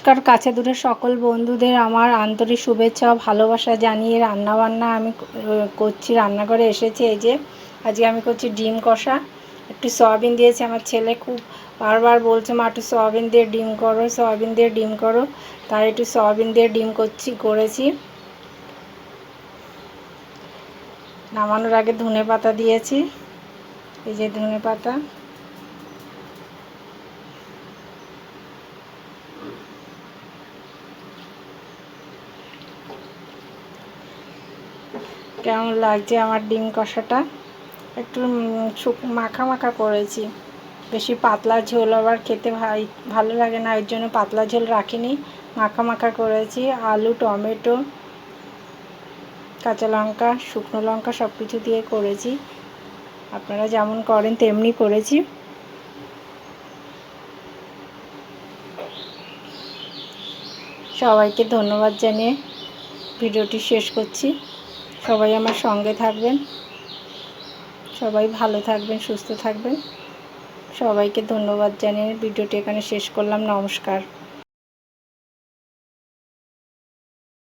নমস্কার, কাছে দূরে সকল বন্ধুদের আমার আন্তরিক শুভেচ্ছা ও ভালোবাসা জানিয়ে রান্নাবান্না আমি করছি। রান্নাঘরে এসেছি। এই যে আজকে আমি করছি ডিম কষা। একটু সয়াবিন দিয়েছি। আমার ছেলে খুব বারবার বলছে, মা একটু সয়াবিন দিয়ে ডিম করো, সয়াবিন দিয়ে ডিম করো। তাই একটু সয়াবিন দিয়ে ডিম করেছি। নামানোর আগে ধনে পাতা দিয়েছি। এই যে ধনে পাতা। কেমন লাগছে আমার ডিম কষাটা? একটু মাখা মাখা করেছি। বেশি পাতলা ঝোল আবার খেতে ভালো লাগে না, ওই জন্য পাতলা ঝোল রাখিনি, মাখা মাখা করেছি। আলু, টমেটো, কাঁচা লঙ্কা, শুকনো লঙ্কা সব কিছু দিয়ে করেছি। আপনারা যেমন করেন তেমনি করেছি। সবাইকে ধন্যবাদ জানিয়ে ভিডিওটি শেষ করছি। সবাই আমার সঙ্গে থাকবেন, সবাই ভালো থাকবেন, সুস্থ থাকবেন। সবাইকে ধন্যবাদ জানিয়ে ভিডিওটি এখানে শেষ করলাম। নমস্কার।